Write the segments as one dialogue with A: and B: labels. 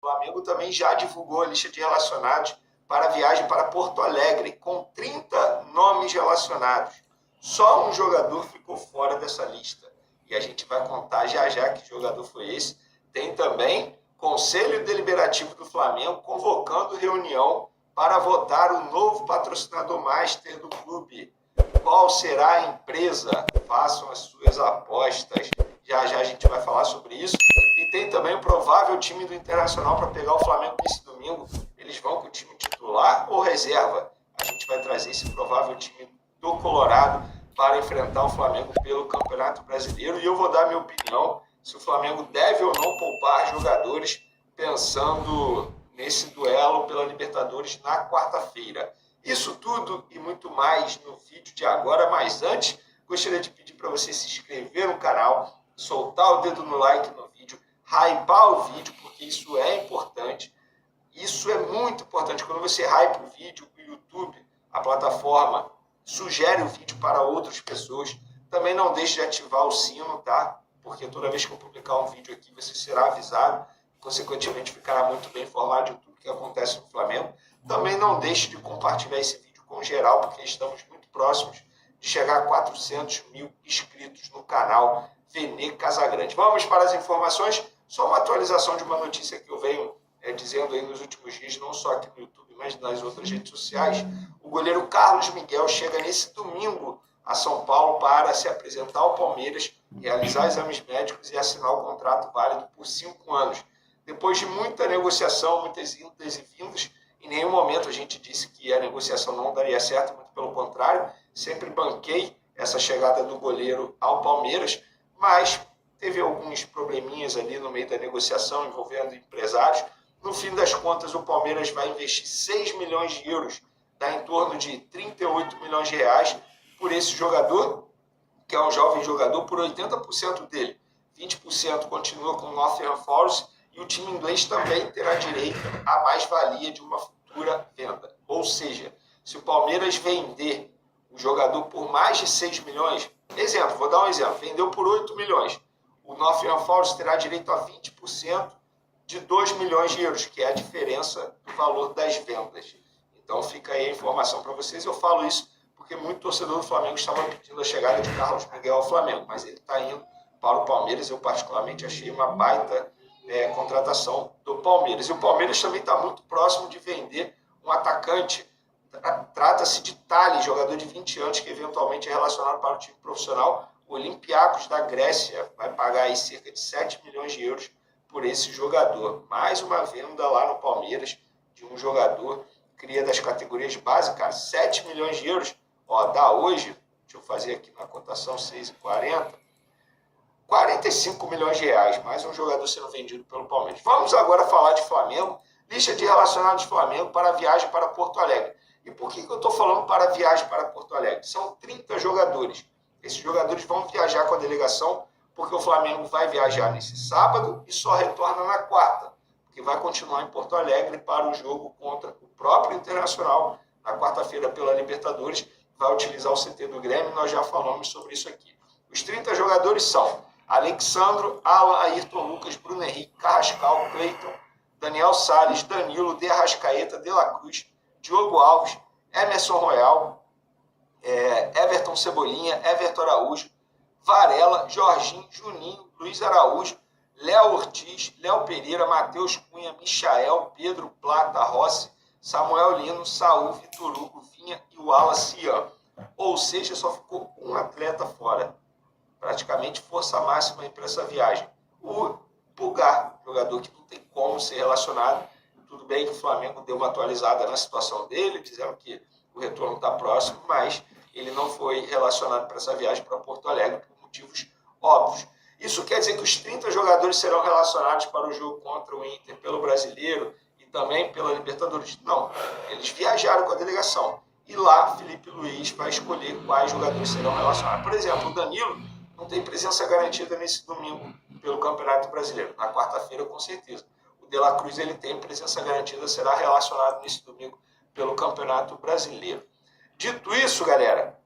A: Flamengo também já divulgou a lista de relacionados para a viagem para Porto Alegre, com 30 nomes relacionados. Só um jogador ficou fora dessa lista. E a gente vai contar já já que jogador foi esse. Tem também Conselho Deliberativo do Flamengo convocando reunião para votar o novo patrocinador master do clube. Qual será a empresa? Façam as suas apostas. Já já a gente vai falar sobre isso. E tem também o provável time do Internacional para pegar o Flamengo nesse domingo. Eles vão com o time titular ou reserva? A gente vai trazer esse provável time do Colorado para enfrentar o Flamengo pelo Campeonato Brasileiro. E eu vou dar minha opinião se o Flamengo deve ou não poupar jogadores pensando nesse duelo pela Libertadores na quarta-feira. Isso tudo e muito mais no vídeo de agora, mas antes, gostaria de pedir para você se inscrever no canal, soltar o dedo no like no vídeo, hypar o vídeo, porque isso é importante. Isso é muito importante. Quando você hypa o vídeo, o YouTube, a plataforma, sugere o vídeo para outras pessoas. Também não deixe de ativar o sino, tá? Porque toda vez que eu publicar um vídeo aqui, você será avisado. Consequentemente, ficará muito bem informado de tudo que acontece no Flamengo. Também não deixe de compartilhar esse vídeo com geral, porque estamos muito próximos de chegar a 400 mil inscritos no canal Vene Casagrande. Vamos para as informações. Só uma atualização de uma notícia que eu venho dizendo aí nos últimos dias, não só aqui no YouTube, mas nas outras redes sociais. O goleiro Carlos Miguel chega nesse domingo a São Paulo para se apresentar ao Palmeiras, realizar exames médicos e assinar o contrato válido por 5 anos. Depois de muita negociação, muitas idas e vindas, em nenhum momento a gente disse que a negociação não daria certo, muito pelo contrário, sempre banquei essa chegada do goleiro ao Palmeiras, mas teve alguns probleminhas ali no meio da negociação envolvendo empresários. No fim das contas, o Palmeiras vai investir 6 milhões de euros, dá em torno de 38 milhões de reais, por esse jogador, que é um jovem jogador, por 80% dele. 20% continua com o Nottingham Forest, e o time inglês também terá direito à mais-valia de uma futura venda. Ou seja, se o Palmeiras vender o jogador por mais de 6 milhões, exemplo, vou dar um exemplo, vendeu por 8 milhões, o Nottingham Forest terá direito a 20% de 2 milhões de euros, que é a diferença do valor das vendas. Então fica aí a informação para vocês. Eu falo isso porque muito torcedor do Flamengo estava pedindo a chegada de Carlos Miguel ao Flamengo, mas ele está indo para o Palmeiras. Eu particularmente achei uma baita contratação do Palmeiras. E o Palmeiras também está muito próximo de vender um atacante. Trata-se de Thales, jogador de 20 anos, que eventualmente é relacionado para o time profissional. O Olympiacos da Grécia vai pagar aí cerca de 7 milhões de euros por esse jogador. Mais uma venda lá no Palmeiras de um jogador cria das categorias de base, cara, 7 milhões de euros. Ó, dá hoje, deixa eu fazer aqui na cotação, 6,40, 45 milhões de reais, mais um jogador sendo vendido pelo Palmeiras. Vamos agora falar de Flamengo, lista de relacionados de Flamengo para a viagem para Porto Alegre. E por que eu estou falando para a viagem para Porto Alegre? São 30 jogadores. Esses jogadores vão viajar com a delegação, porque o Flamengo vai viajar nesse sábado e só retorna na quarta, porque vai continuar em Porto Alegre para o jogo contra o próprio Internacional na quarta-feira pela Libertadores. Vai utilizar o CT do Grêmio, nós já falamos sobre isso aqui. Os 30 jogadores são Alexandro, Alan, Ayrton Lucas, Bruno Henrique, Carrascal, Cleiton, Daniel Salles, Danilo, De Arrascaeta, De La Cruz, Diogo Alves, Emerson Royal, Everton Cebolinha, Everton Araújo, Varela, Jorginho, Juninho, Luiz Araújo, Léo Ortiz, Léo Pereira, Matheus Cunha, Michael, Pedro Plata, Rossi, Samuel Lino, Saul, Vitor Hugo, Vinha e o Wallace Ian. Ou seja, só ficou um atleta fora. Praticamente força máxima para essa viagem. O Pulgar, jogador que não tem como ser relacionado. Tudo bem que o Flamengo deu uma atualizada na situação dele, dizendo que o retorno está próximo, mas ele não foi relacionado para essa viagem para Porto Alegre por motivos óbvios. Isso quer dizer que os 30 jogadores serão relacionados para o jogo contra o Inter pelo Brasileiro e também pela Libertadores? Não, eles viajaram com a delegação. E lá, Felipe Luiz vai escolher quais jogadores serão relacionados. Por exemplo, o Danilo não tem presença garantida nesse domingo pelo Campeonato Brasileiro. Na quarta-feira, com certeza. O De La Cruz ele tem presença garantida, será relacionado nesse domingo pelo Campeonato Brasileiro. Dito isso, galera,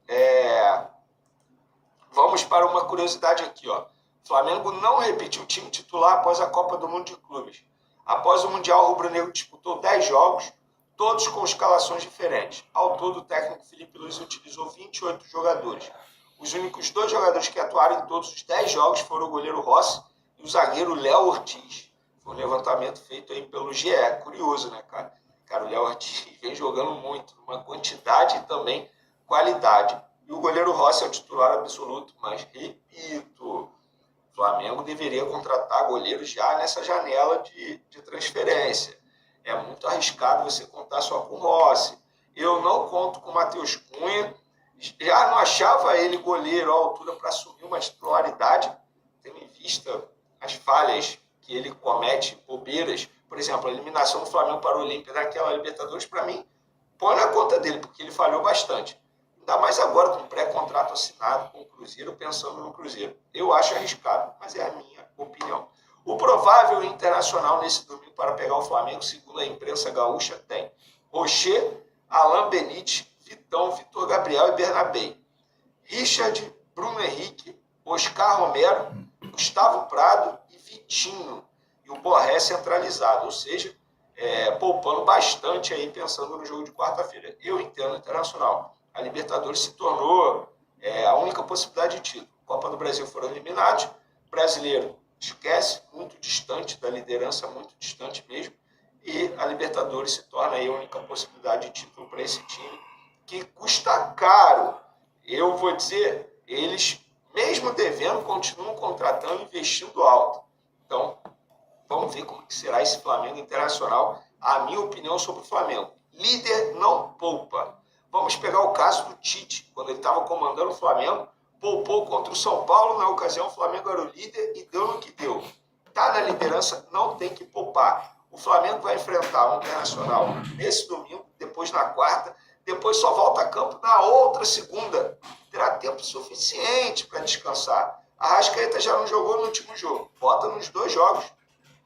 A: vamos para uma curiosidade aqui. Ó. O Flamengo não repetiu o time titular após a Copa do Mundo de Clubes. Após o Mundial, o rubro-negro disputou 10 jogos, todos com escalações diferentes. Ao todo, o técnico Felipe Luiz utilizou 28 jogadores. Os únicos 2 jogadores que atuaram em todos os 10 jogos foram o goleiro Rossi e o zagueiro Léo Ortiz. Foi um levantamento feito aí pelo GE. Curioso, né, cara? Cara, o Léo Ortiz vem jogando muito, uma quantidade e também qualidade. E o goleiro Rossi é o titular absoluto, mas, repito, o Flamengo deveria contratar goleiros já nessa janela de transferência. É muito arriscado você contar só com o Rossi. Eu não conto com o Matheus Cunha. Já não achava ele goleiro à altura para assumir uma titularidade, tendo em vista as falhas que ele comete, bobeiras. Por exemplo, a eliminação do Flamengo para o Olímpia naquela Libertadores, para mim, põe na conta dele, porque ele falhou bastante. Ainda mais agora com pré-contrato assinado com o Cruzeiro, pensando no Cruzeiro. Eu acho arriscado, mas é a minha opinião. O provável internacional nesse domingo para pegar o Flamengo, segundo a imprensa gaúcha, tem Rocher, Alain Benítez, Vitão, Vitor Gabriel e Bernabé. Richard, Bruno Henrique, Oscar Romero, Gustavo Prado e Vitinho. E o Borré centralizado, ou seja, poupando bastante aí, pensando no jogo de quarta-feira. Eu entendo o Internacional. A Libertadores se tornou a única possibilidade de título. Copa do Brasil foram eliminados. Brasileiro, esquece, muito distante da liderança, muito distante mesmo. E a Libertadores se torna aí a única possibilidade de título para esse time, que custa caro. Eu vou dizer, eles, mesmo devendo, continuam contratando e investindo alto. Então, vamos ver como que será esse Flamengo Internacional. A minha opinião sobre o Flamengo. Líder não poupa. Vamos pegar o caso do Tite, quando ele estava comandando o Flamengo, poupou contra o São Paulo, na ocasião o Flamengo era o líder e deu no que deu. Está na liderança, não tem que poupar. O Flamengo vai enfrentar o Internacional nesse domingo, depois na quarta, depois só volta a campo na outra segunda. Terá tempo suficiente para descansar. A Arrascaeta já não jogou no último jogo. Bota nos 2 jogos.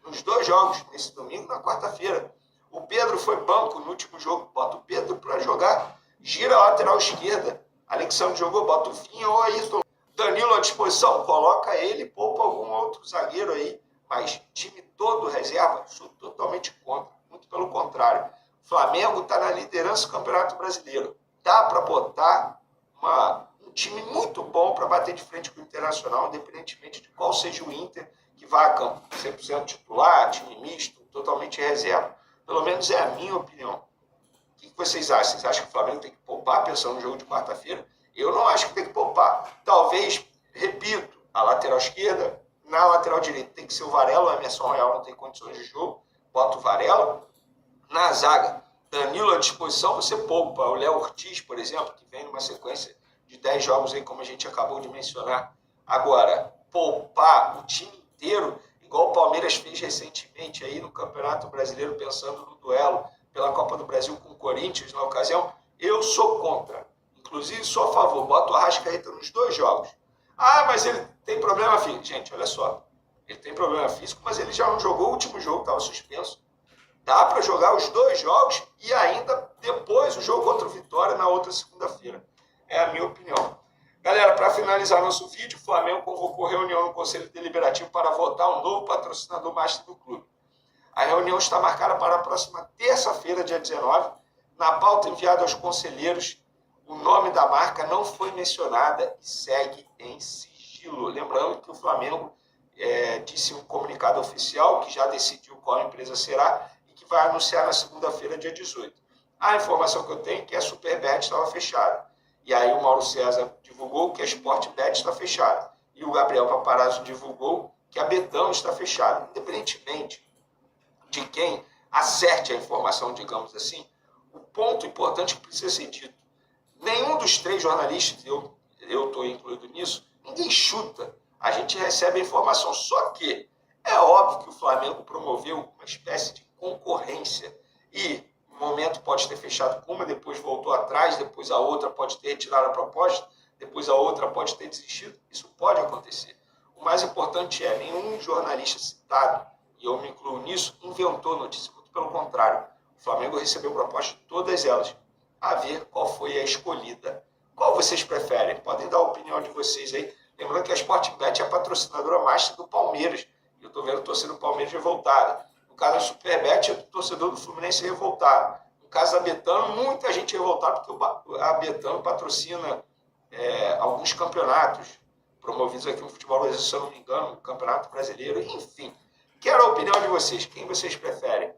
A: Nos 2 jogos, nesse domingo e na quarta-feira. O Pedro foi banco no último jogo. Bota o Pedro para jogar. Gira a lateral esquerda. Alexandre jogou, bota o Vinha ou Ayrton. Danilo à disposição, coloca ele, poupa algum outro zagueiro aí. Mas time todo reserva, sou totalmente contra. Muito pelo contrário. O Flamengo está na liderança do Campeonato Brasileiro. Dá para botar um time muito bom para bater de frente com o Internacional, independentemente de qual seja o Inter que vá a campo. 100% titular, time misto, totalmente reserva. Pelo menos é a minha opinião. O que vocês acham? Vocês acham que o Flamengo tem que poupar pensando no jogo de quarta-feira? Eu não acho que tem que poupar. Talvez, repito, a lateral esquerda, na lateral direita tem que ser o Varela, o Emerson Royal não tem condições de jogo, bota o Varela. Na zaga, Danilo à disposição, você poupa o Léo Ortiz, por exemplo, que vem numa sequência de 10 jogos aí, como a gente acabou de mencionar. Agora, poupar o time inteiro, igual o Palmeiras fez recentemente aí no Campeonato Brasileiro, pensando no duelo pela Copa do Brasil com o Corinthians na ocasião, eu sou contra. Inclusive, sou a favor. Boto o Arrascaeta nos 2 jogos. Ah, mas ele tem problema físico. Gente, olha só. Ele tem problema físico, mas ele já não jogou o último jogo, estava suspenso. Dá para jogar os 2 jogos e ainda depois o jogo contra o Vitória na outra segunda-feira. É a minha opinião. Galera, para finalizar nosso vídeo, o Flamengo convocou reunião no Conselho Deliberativo para votar um novo patrocinador master do clube. A reunião está marcada para a próxima terça-feira, dia 19. Na pauta enviada aos conselheiros, o nome da marca não foi mencionada e segue em sigilo. Lembrando que o Flamengo disse em um comunicado oficial que já decidiu qual empresa será e que vai anunciar na segunda-feira, dia 18. A informação que eu tenho é que a Superbet estava fechada. E aí o Mauro César divulgou que a Sportbet está fechada. E o Gabriel Paparazzo divulgou que a Betão está fechada. Independentemente de quem acerte a informação, digamos assim, o ponto importante que precisa ser dito, nenhum dos 3 jornalistas, eu estou incluído nisso, ninguém chuta. A gente recebe a informação. Só que é óbvio que o Flamengo promoveu uma espécie de concorrência. E no momento pode ter fechado com uma, depois voltou atrás, depois a outra pode ter retirado a proposta, depois a outra pode ter desistido. Isso pode acontecer. O mais importante é, nenhum jornalista citado, e eu me incluo nisso, inventou notícia. Muito pelo contrário. O Flamengo recebeu propostas de todas elas. A ver qual foi a escolhida. Qual vocês preferem? Podem dar a opinião de vocês aí. Lembrando que a Sportbet é a patrocinadora master do Palmeiras. Eu estou vendo a torcida do Palmeiras revoltada. No caso da Superbet, o torcedor do Fluminense revoltado. No caso da Betano, muita gente revoltada, porque a Betano patrocina alguns campeonatos promovidos aqui no futebol brasileiro, se eu não me engano, o Campeonato Brasileiro, enfim. Quero a opinião de vocês. Quem vocês preferem?